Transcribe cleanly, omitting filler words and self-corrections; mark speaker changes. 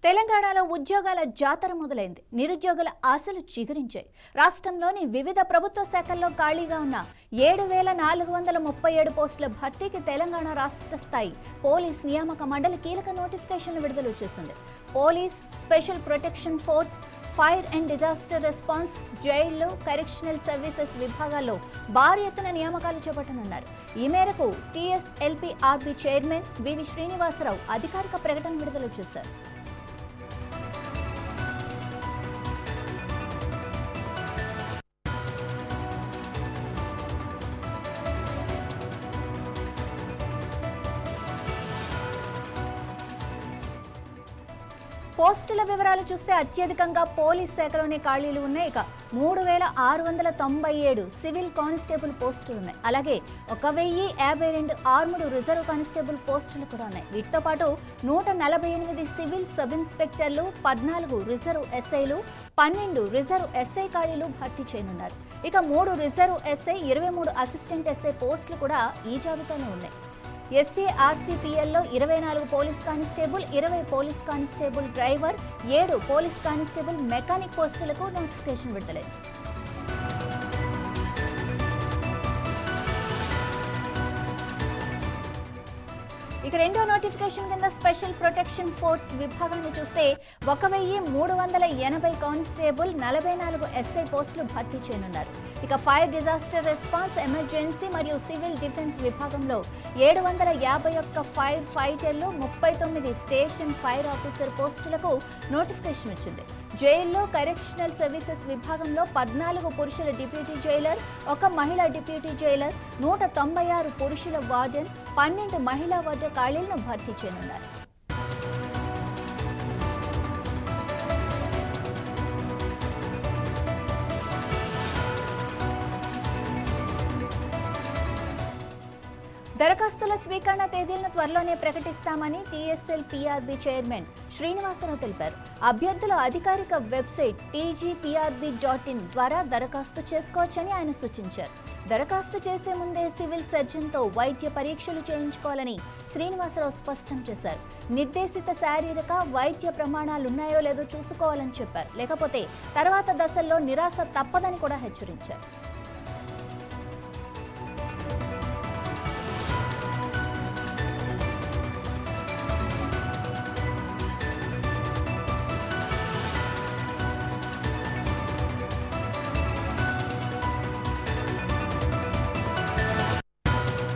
Speaker 1: తెలంగాణలో ఉద్యోగాల జాతర మొదలైంది. నిరుద్యోగుల ఆశలు చిగురించాయి. రాష్ట్రంలోని వివిధ ప్రభుత్వ శాఖల్లో ఖాళీగా ఉన్న 7437 పోస్టుల భర్తీకి తెలంగాణ రాష్ట్ర స్థాయి పోలీస్ నియామక మండలి కీలక నోటిఫికేషన్ విడుదల చేసింది. Police, special protection force, fire and disaster response, జైళ్లు, కరెక్షనల్ సర్వీసెస్ విభాగాల్లో భారీ ఎత్తున నియామకాలు చేపట్టనున్నారు. ఈ మేరకు TSLPRB చైర్మన్ వివి శ్రీనివాసరావు అధికారిక ప్రకటన విడుదల చేశారు. పోస్టుల వివరాలు చూస్తే అత్యధికంగా పోలీస్ శాఖలోనే ఖాళీలు ఉన్నాయి. ఇక 3697 సివిల్ కానిస్టేబుల్ పోస్టులు ఉన్నాయి. అలాగే 1052 ఆర్మ్డ్ రిజర్వ్ కానిస్టేబుల్ పోస్టులు కూడా ఉన్నాయి. వీటితో పాటు 148 సివిల్ సబ్ ఇన్స్పెక్టర్లు, 14 రిజర్వ్ ఎస్ఐలు, 12 రిజర్వ్ ఎస్ఐ ఖాళీలు భర్తీ చేయనున్నారు. ఇక 3 రిజర్వ్ ఎస్ఐ, 23 అసిస్టెంట్ ఎస్ఐ పోస్టులు కూడా ఈ జాబితాలో ఉన్నాయి. SARCPLలో 24 police constable, 20 police constable driver, 7 police constable mechanic పోస్టులకు నోటిఫికేషన్ విడుదలైంది. ఇక రెండో నోటిఫికేషన్ కింద స్పెషల్ ప్రొటెక్షన్ ఫోర్స్ విభాగాన్ని చూస్తే 1380 కానిస్టేబుల్, 44 ఎస్ఐ పోస్టులు భర్తీ చేయనున్నారు. ఇక ఫైర్, డిజాస్టర్ రెస్పాన్స్, ఎమర్జెన్సీ మరియు సివిల్ డిఫెన్స్ విభాగంలో 751 ఫైర్ ఫైటర్లు, 39 స్టేషన్ ఫైర్ ఆఫీసర్ పోస్టులకు నోటిఫికేషన్ వచ్చింది. జైల్లో, కరెక్షనల్ సర్వీసెస్ విభాగంలో 14 పురుషుల డిప్యూటీ జైలర్, 1 మహిళా డిప్యూటీ జైలర్, 196 పురుషుల వార్డెన్, 12 మహిళా వార్డెన్ ఖాళీలను భర్తీ చేయనున్నారు. దరఖాస్తుల స్వీకరణ తేదీలను త్వరలోనే ప్రకటిస్తామని TSLPRB చైర్మన్ శ్రీనివాసరావు తెలిపారు. అభ్యర్థుల అధికారిక వెబ్సైట్ tgprb.in ద్వారా దరఖాస్తు చేసుకోవచ్చని ఆయన సూచించారు. దరఖాస్తు చేసే ముందే సివిల్ సర్జన్తో వైద్య పరీక్షలు చేయించుకోవాలని శ్రీనివాసరావు స్పష్టం చేశారు. నిర్దేశిత శారీరక, వైద్య ప్రమాణాలున్నాయో లేదో చూసుకోవాలని చెప్పారు. లేకపోతే తర్వాత దశల్లో నిరాశ తప్పదని కూడా హెచ్చరించారు.